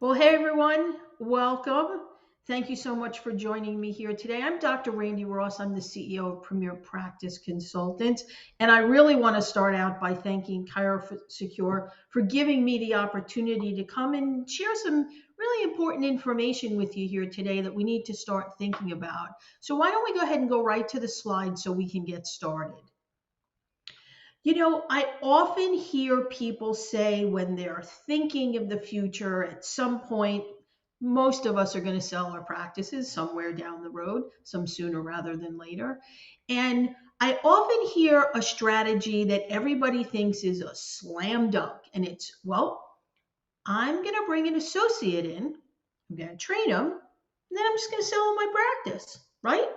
Well, hey everyone, welcome. Thank you so much for joining me here today. I'm Dr. Randy Ross. I'm the CEO of Premier Practice Consultants, and I really want to start out by thanking Secure for giving me the opportunity to come and share some really important information with you here today that we need to start thinking about. So, why don't we go ahead and go right to the slide so we can get started? I often hear people say when they're thinking of the future at some point, most of us are going to sell our practices somewhere down the road, some sooner rather than later. And I often hear a strategy that everybody thinks is a slam dunk. And it's, well, I'm going to bring an associate in, I'm going to train them, and then I'm just going to sell them my practice, right?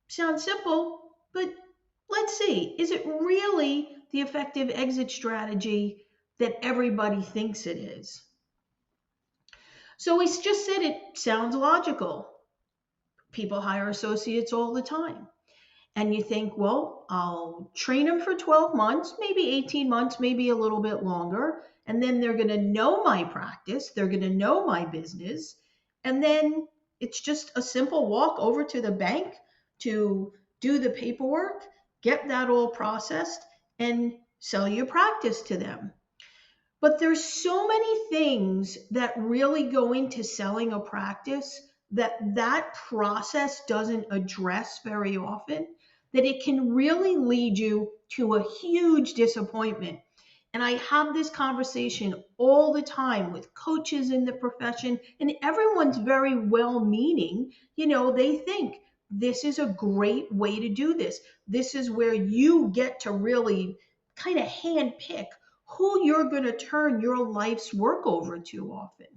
Sounds simple, but let's see. Is it really the effective exit strategy that everybody thinks it is? So we just said it sounds logical. People hire associates all the time. And you think, well, I'll train them for 12 months, maybe 18 months, maybe a little bit longer. And then they're going to know my practice, they're going to know my business. And then it's just a simple walk over to the bank to do the paperwork, get that all processed, and sell your practice to them. But there's so many things that really go into selling a practice that process doesn't address very often, that it can really lead you to a huge disappointment. And I have this conversation all the time with coaches in the profession, and everyone's very well meaning. They think this is a great way to do this. This is where you get to really kind of hand pick who you're going to turn your life's work over to often.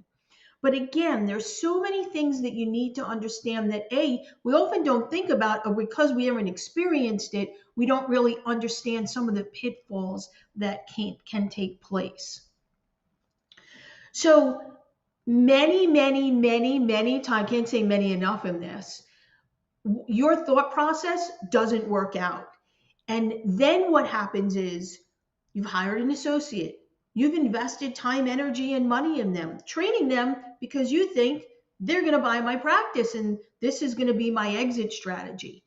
But again, there's so many things that you need to understand that we often don't think about, or because we haven't experienced it, we don't really understand some of the pitfalls that can take place. So many times, I can't say many enough in this, your thought process doesn't work out. And then what happens is you've hired an associate. You've invested time, energy, and money in them, training them because you think they're going to buy my practice and this is going to be my exit strategy.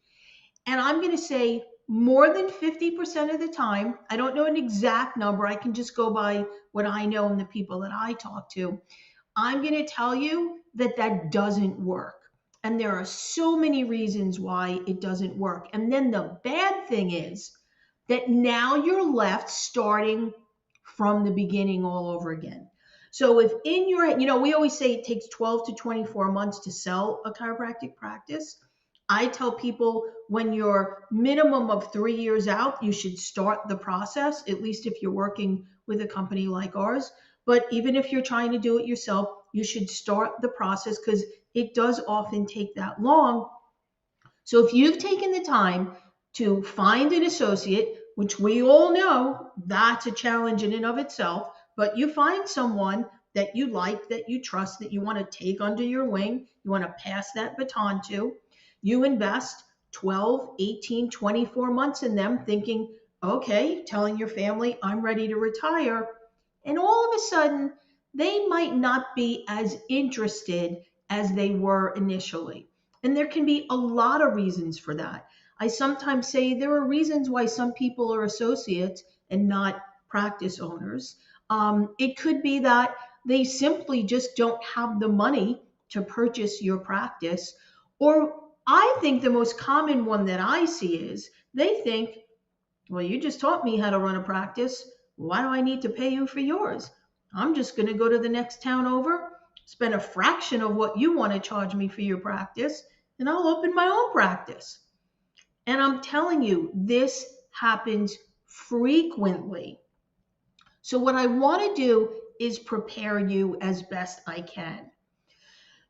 And I'm going to say more than 50% of the time, I don't know an exact number, I can just go by what I know and the people that I talk to. I'm going to tell you that that doesn't work. And there are so many reasons why it doesn't work. And then the bad thing is that now you're left starting from the beginning all over again. So if in your, we always say it takes 12 to 24 months to sell a chiropractic practice. I tell people when you're minimum of 3 years out, you should start the process, at least if you're working with a company like ours. But even if you're trying to do it yourself, you should start the process because it does often take that long. So if you've taken the time to find an associate, which we all know that's a challenge in and of itself, but you find someone that you like, that you trust, that you want to take under your wing, you want to pass that baton to, you invest 12, 18, 24 months in them thinking, okay, telling your family, I'm ready to retire. And all of a sudden, they might not be as interested as they were initially. And there can be a lot of reasons for that. I sometimes say there are reasons why some people are associates and not practice owners. It could be that they simply just don't have the money to purchase your practice. Or I think the most common one that I see is they think, well, you just taught me how to run a practice. Why do I need to pay you for yours? I'm just going to go to the next town over, spend a fraction of what you want to charge me for your practice, and I'll open my own practice. And I'm telling you, this happens frequently. So, what I want to do is prepare you as best I can.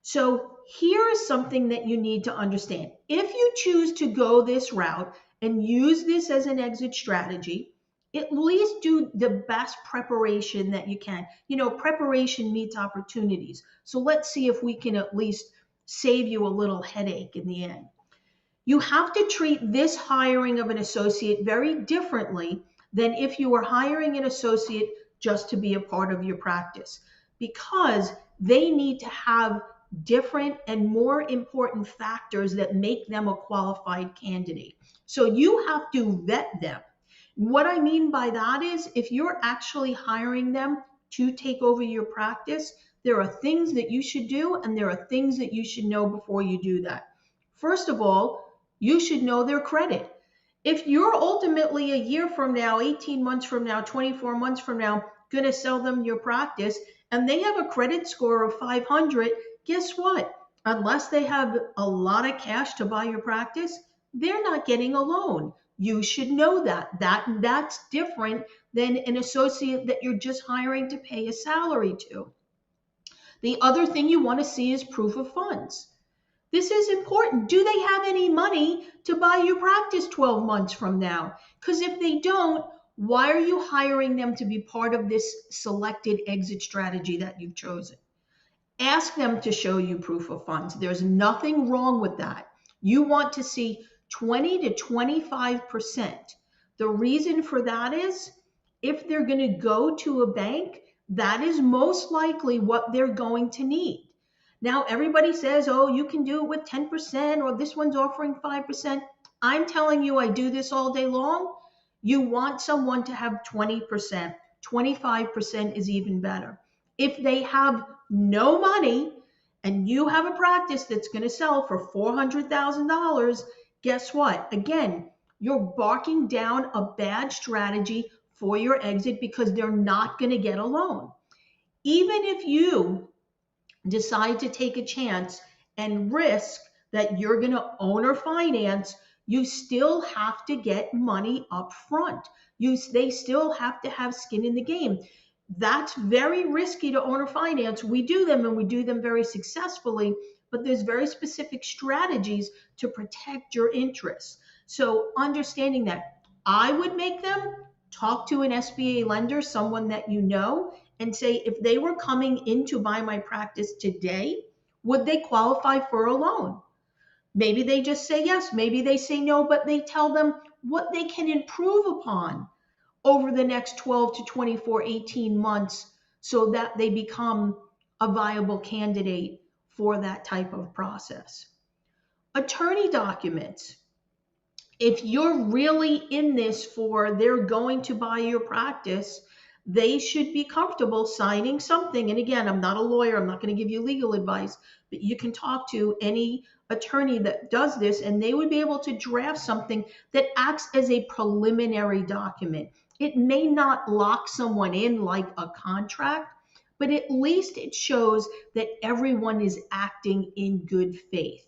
So here is something that you need to understand. If you choose to go this route and use this as an exit strategy, at least do the best preparation that you can. Preparation meets opportunities. So let's see if we can at least save you a little headache in the end. You have to treat this hiring of an associate very differently than if you were hiring an associate just to be a part of your practice, because they need to have different and more important factors that make them a qualified candidate. So you have to vet them. What I mean by that is if you're actually hiring them to take over your practice, there are things that you should do and there are things that you should know before you do that. First of all, you should know their credit. If you're ultimately a year from now, 18 months from now, 24 months from now, going to sell them your practice and they have a credit score of 500, guess what? Unless they have a lot of cash to buy your practice, they're not getting a loan. You should know that. That's different than an associate that you're just hiring to pay a salary to. The other thing you want to see is proof of funds. This is important. Do they have any money to buy your practice 12 months from now? Because if they don't, why are you hiring them to be part of this selected exit strategy that you've chosen? Ask them to show you proof of funds. There's nothing wrong with that. You want to see 20 to 25%. The reason for that is if they're going to go to a bank, that is most likely what they're going to need. Now, everybody says, oh, you can do it with 10% or this one's offering 5%. I'm telling you, I do this all day long. You want someone to have 20%. 25% is even better. If they have no money and you have a practice that's going to sell for $400,000, guess what? Again, you're barking down a bad strategy for your exit because they're not going to get a loan. Even if you decide to take a chance and risk that you're going to owner finance, you still have to get money up front. They still have to have skin in the game. That's very risky to owner finance. We do them and we do them very successfully, but there's very specific strategies to protect your interests. So understanding that, I would make them talk to an SBA lender, someone that you know, and say, if they were coming in to buy my practice today, would they qualify for a loan? Maybe they just say yes, maybe they say no, but they tell them what they can improve upon over the next 12 to 24, 18 months so that they become a viable candidate for that type of process. Attorney documents. If you're really in this for they're going to buy your practice, they should be comfortable signing something. And again, I'm not a lawyer, I'm not going to give you legal advice, but you can talk to any attorney that does this and they would be able to draft something that acts as a preliminary document. It may not lock someone in like a contract, but at least it shows that everyone is acting in good faith.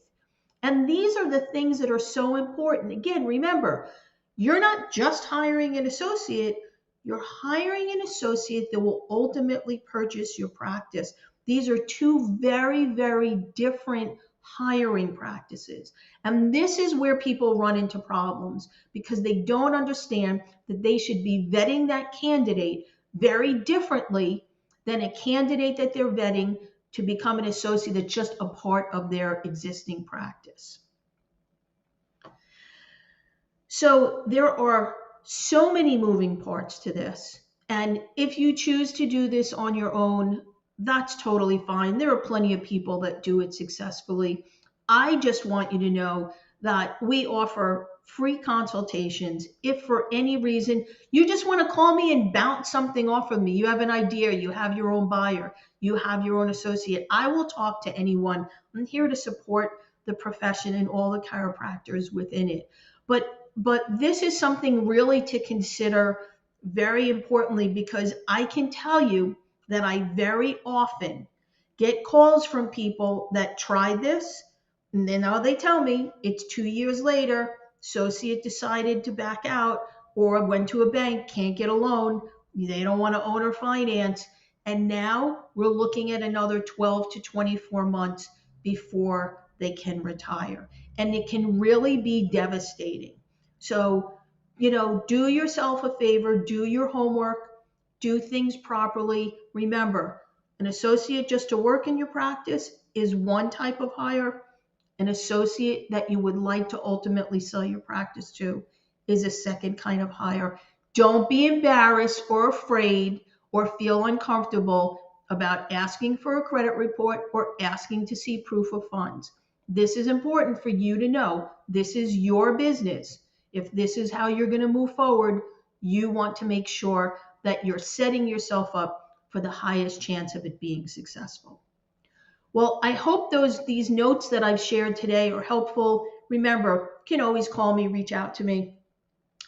And these are the things that are so important. Again, remember, you're not just hiring an associate, you're hiring an associate that will ultimately purchase your practice. These are two very, very different hiring practices. And this is where people run into problems because they don't understand that they should be vetting that candidate very differently than a candidate that they're vetting to become an associate that's just a part of their existing practice. So there are so many moving parts to this. And if you choose to do this on your own, that's totally fine. There are plenty of people that do it successfully. I just want you to know that we offer free consultations. If for any reason you just want to call me and bounce something off of me, you have an idea, you have your own buyer, you have your own associate, I will talk to anyone. I'm here to support the profession and all the chiropractors within it. But this is something really to consider very importantly, because I can tell you that I very often get calls from people that tried this, and then now they tell me it's 2 years later, associate decided to back out or went to a bank, can't get a loan, they don't want to own or finance, and now we're looking at another 12 to 24 months before they can retire. And it can really be devastating. So, do yourself a favor, do your homework, do things properly. Remember, an associate just to work in your practice is one type of hire. An associate that you would like to ultimately sell your practice to is a second kind of hire. Don't be embarrassed or afraid or feel uncomfortable about asking for a credit report or asking to see proof of funds. This is important for you to know. This is your business. If this is how you're going to move forward, you want to make sure that you're setting yourself up for the highest chance of it being successful. Well, I hope these notes that I've shared today are helpful. Remember, you can always call me, reach out to me.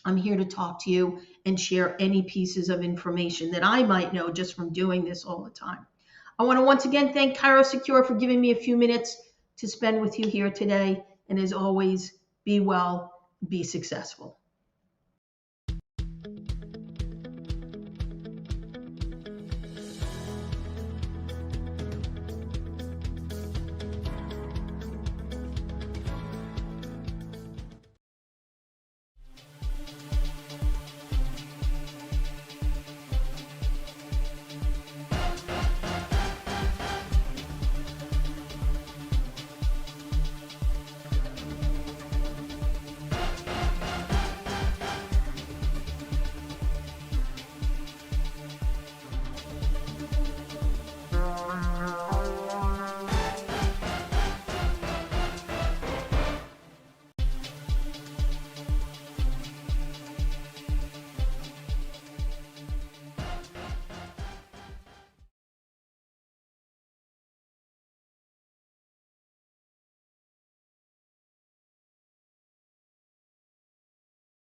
I'm here to talk to you and share any pieces of information that I might know just from doing this all the time. I want to once again thank Cairo Secure for giving me a few minutes to spend with you here today. And as always, be well, be successful.